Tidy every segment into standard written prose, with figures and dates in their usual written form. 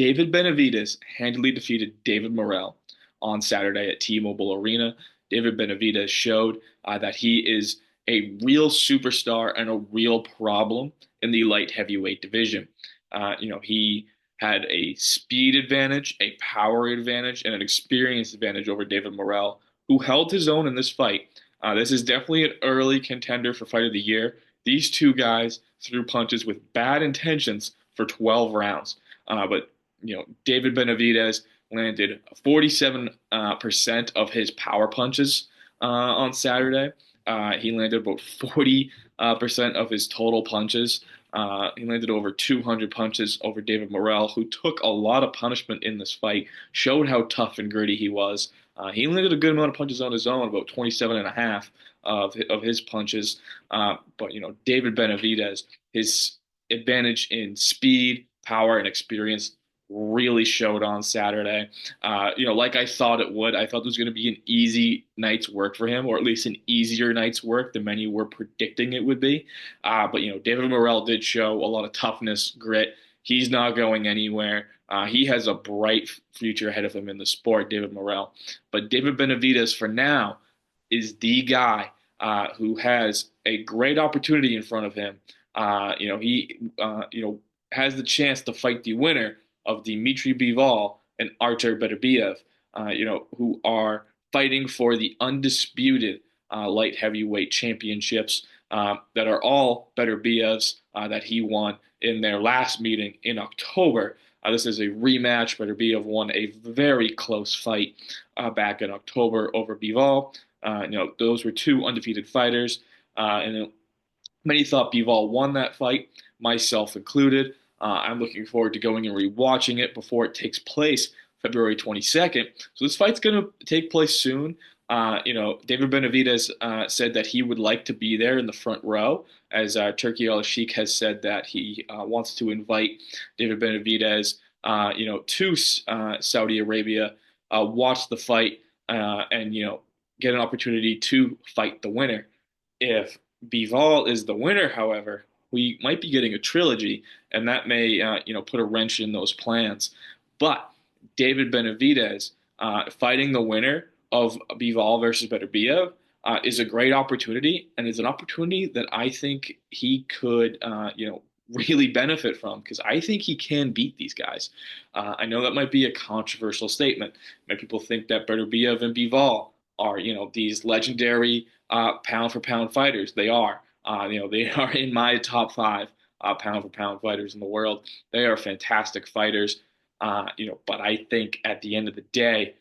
David Benavidez handily defeated David Morrell on Saturday at T-Mobile Arena. David Benavidez showed that he is a real superstar and a real problem in the light heavyweight division. He had a speed advantage, a power advantage, and an experience advantage over David Morrell, who held his own in this fight. This is definitely an early contender for Fight of the Year. These two guys threw punches with bad intentions for 12 rounds. But David Benavidez landed 47% of his power punches on Saturday. He landed about 40% of his total punches. He landed over 200 punches over David Morrell, who took a lot of punishment in this fight, showed how tough and gritty he was. He landed a good amount of punches on his own, about 27 and a half of his punches. But David Benavidez, his advantage in speed, power, and experience really showed on Saturday. Like I thought it would. I thought it was going to be an easy night's work for him, or at least an easier night's work than many were predicting it would be. But David Morrell did show a lot of toughness, grit. He's not going anywhere. He has a bright future ahead of him in the sport, David Morrell. But David Benavidez, for now, is the guy who has a great opportunity in front of him. He has the chance to fight the winner of Dmitry Bivol and Artur Beterbiev, who are fighting for the undisputed light heavyweight championships that are all Beterbiev's that he won in their last meeting in October. This is a rematch. Beterbiev won a very close fight back in October over Bivol. Those were two undefeated fighters, and many thought Bivol won that fight, myself included. I'm looking forward to going and rewatching it before it takes place February 22nd. So this fight's going to take place soon. David Benavidez said that he would like to be there in the front row, as Turkey Al-Sheikh has said that he wants to invite David Benavidez, to Saudi Arabia, watch the fight, and get an opportunity to fight the winner. If Bivol is the winner, however, we might be getting a trilogy, and that may, put a wrench in those plans. But David Benavidez fighting the winner of Bivol versus Beterbiev is a great opportunity, and is an opportunity that I think he could, really benefit from, because I think he can beat these guys. I know that might be a controversial statement. Many people think that Beterbiev and Bivol are, these legendary pound for pound fighters. They are. They are in my top five pound for pound fighters in the world. They are fantastic fighters. But I think at the end of the day,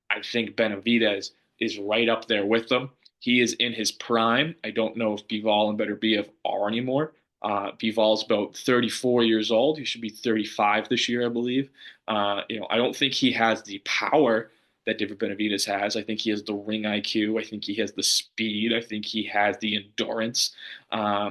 I think Benavidez is right up there with them. He is in his prime. I don't know if Bivol and Beterbiev are anymore. Bivol's about 34 years old. He should be 35 this year, I believe. I don't think he has the power that David Benavidez has. I think he has the ring IQ. I think he has the speed. I think he has the endurance.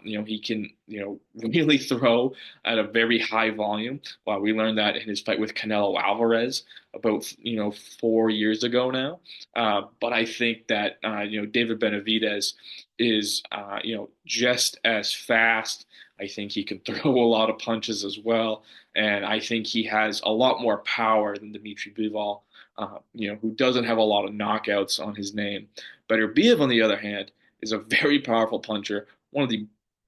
He can, really throw at a very high volume. Well, we learned that in his fight with Canelo Alvarez about, 4 years ago now. But I think that, David Benavidez is, just as fast. I think he can throw a lot of punches as well. And I think he has a lot more power than Dmitry Bivol, who doesn't have a lot of knockouts on his name. Beterbiev, on the other hand, is a very powerful puncher,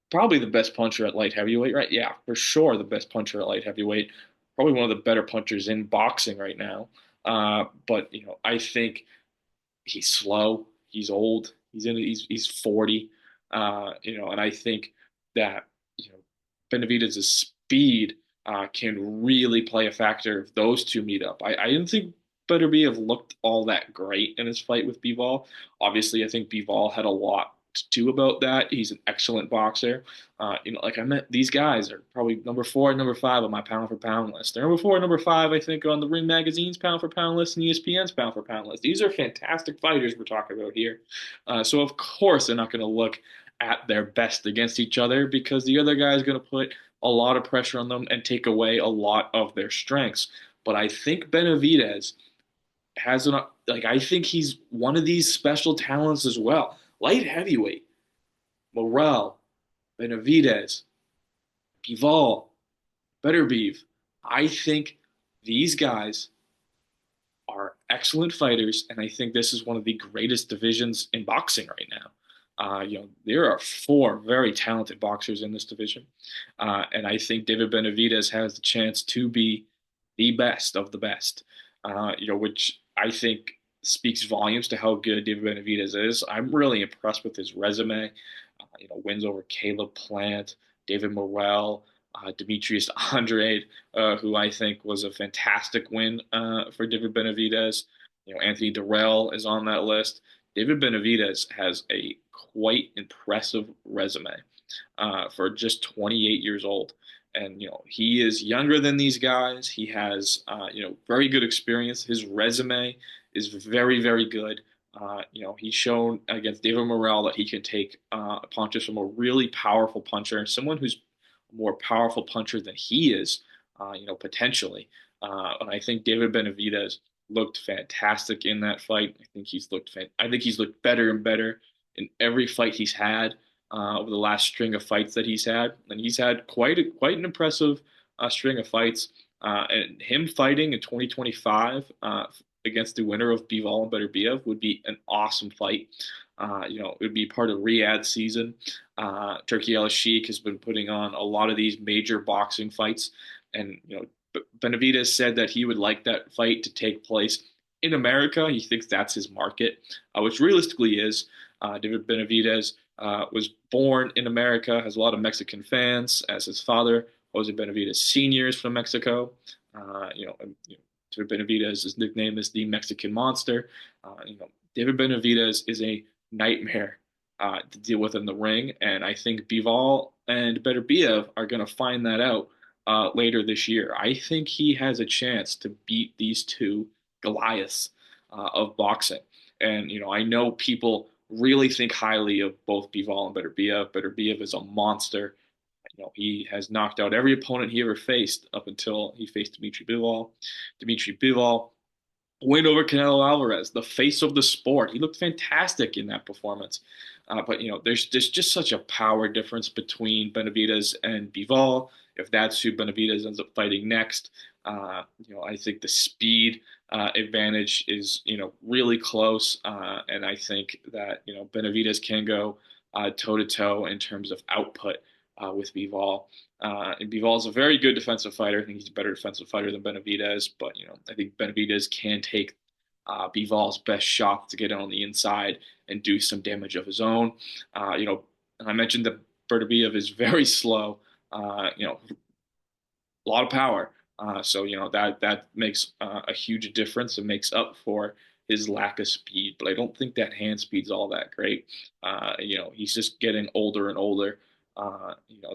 probably the best puncher at light heavyweight, right? Yeah, for sure, the best puncher at light heavyweight, probably one of the better punchers in boxing right now. But I think he's slow, he's old, he's 40, and I think that Benavidez's speed can really play a factor if those two meet up. I didn't think Beterbiev looked all that great in his fight with Bivol. Obviously, I think Bivol had a lot to do about that. He's an excellent boxer. Like I meant, these guys are probably number 4 and number 5 on my pound for pound list. They're number 4 and number 5, I think, on the Ring Magazine's pound for pound list and ESPN's pound for pound list. These are fantastic fighters we're talking about here. So of course they're not going to look at their best against each other, because the other guy is going to put a lot of pressure on them and take away a lot of their strengths. But I think Benavidez I think he's one of these special talents as well. Light heavyweight, Morrell, Benavidez, Bivol, Beterbiev. I think These guys are excellent fighters, and I think this is one of the greatest divisions in boxing right now. There are four very talented boxers in this division, and I think David Benavidez has the chance to be the best of the best. Which I think speaks volumes to how good David Benavidez is. I'm really impressed with his resume. Wins over Caleb Plant, David Morrell, Demetrius Andrade, who I think was a fantastic win for David Benavidez. Anthony Durrell is on that list. David Benavidez has a quite impressive resume for just 28 years old. And he is younger than these guys. He has very good experience. His resume is very very good. He's shown against David Morrell that he can take punches from a really powerful puncher, someone who's a more powerful puncher than he is, potentially. And I think David Benavidez looked fantastic in that fight. I think he's looked better and better in every fight he's had over the last string of fights that he's had, and he's had quite an impressive string of fights. And him fighting in 2025 against the winner of Bivol and Beterbiev would be an awesome fight. It would be part of Riyadh season. Turkey Al-Sheikh has been putting on a lot of these major boxing fights, and Benavidez said that he would like that fight to take place in America. He thinks that's his market, which realistically is. David Benavidez was born in America, has a lot of Mexican fans, as his father, Jose Benavidez Sr., is from Mexico. David Benavidez' nickname is the Mexican Monster. David Benavidez is a nightmare to deal with in the ring, and I think Bivol and Beterbiev are going to find that out later this year. I think he has a chance to beat these two Goliaths of boxing. And I know people really think highly of both Bivol and Beterbiev. Beterbiev is a monster. He has knocked out every opponent he ever faced up until he faced Dmitry Bivol. Dmitry Bivol win over Canelo Alvarez, the face of the sport. He looked fantastic in that performance. But there's just such a power difference between Benavidez and Bivol. If that's who Benavidez ends up fighting next, I think the speed advantage is really close, and I think that Benavidez can go toe to toe in terms of output with Bivol. And Bivol is a very good defensive fighter. I think he's a better defensive fighter than Benavidez, but I think Benavidez can take Bivol's best shot to get on the inside and do some damage of his own. I mentioned that Beterbiev is very slow. A lot of power. So that makes a huge difference and makes up for his lack of speed. But I don't think that hand speed's all that great. He's just getting older and older.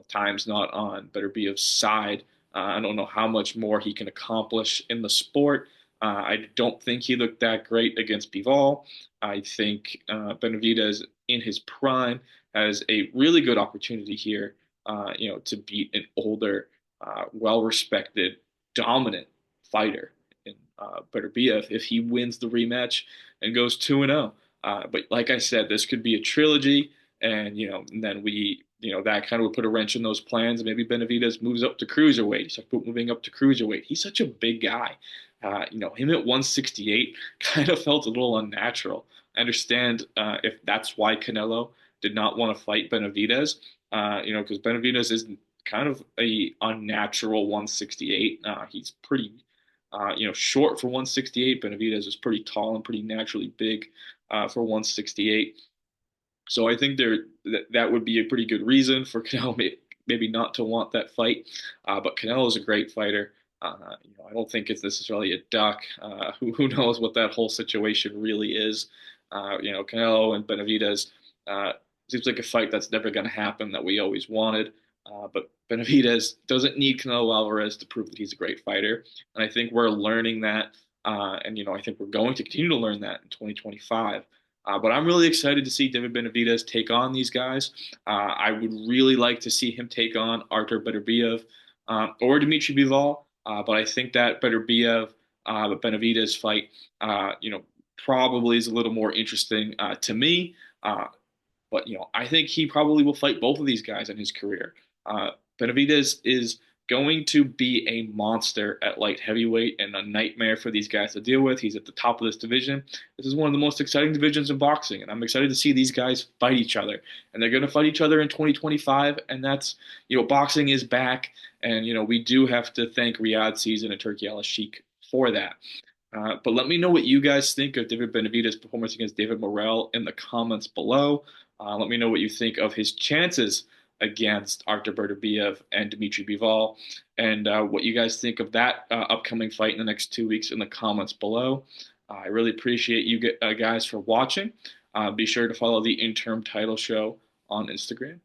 Time's not on Beterbiev's side. I don't know how much more he can accomplish in the sport. I don't think he looked that great against Bivol. I think Benavidez in his prime has a really good opportunity here, to beat an older, well-respected, dominant fighter in Beterbiev if he wins the rematch and goes 2-0. But like I said, this could be a trilogy, and and then that kind of would put a wrench in those plans. Maybe Benavidez moves up to cruiserweight. He's moving up to cruiserweight. He's such a big guy. Him at 168 kind of felt a little unnatural. I understand if that's why Canelo did not want to fight Benavidez, because Benavidez is kind of a unnatural 168. He's pretty, short for 168. Benavidez is pretty tall and pretty naturally big for 168. So I think that would be a pretty good reason for Canelo maybe not to want that fight. But Canelo is a great fighter. I don't think it's necessarily a duck. Who knows what that whole situation really is? Canelo and Benavidez seems like a fight that's never going to happen that we always wanted. But Benavidez doesn't need Canelo Alvarez to prove that he's a great fighter, and I think we're learning that. And I think we're going to continue to learn that in 2025. But I'm really excited to see David Benavidez take on these guys. I would really like to see him take on Artur Beterbiev or Dmitry Bivol. But I think that Benavidez fight, probably is a little more interesting to me. But I think he probably will fight both of these guys in his career. Benavidez is going to be a monster at light heavyweight and a nightmare for these guys to deal with. He's at the top of this division. This is one of the most exciting divisions in boxing, and I'm excited to see these guys fight each other. And they're going to fight each other in 2025, and that's, boxing is back, and, we do have to thank Riyadh season and Turkey Al-Sheikh for that. But let me know what you guys think of David Benavidez' performance against David Morrell in the comments below. Let me know what you think of his chances against Artur Beterbiev and Dmitry Bivol, and what you guys think of that upcoming fight in the next 2 weeks in the comments below. I really appreciate you guys for watching. Be sure to follow the Interim Title Show on Instagram.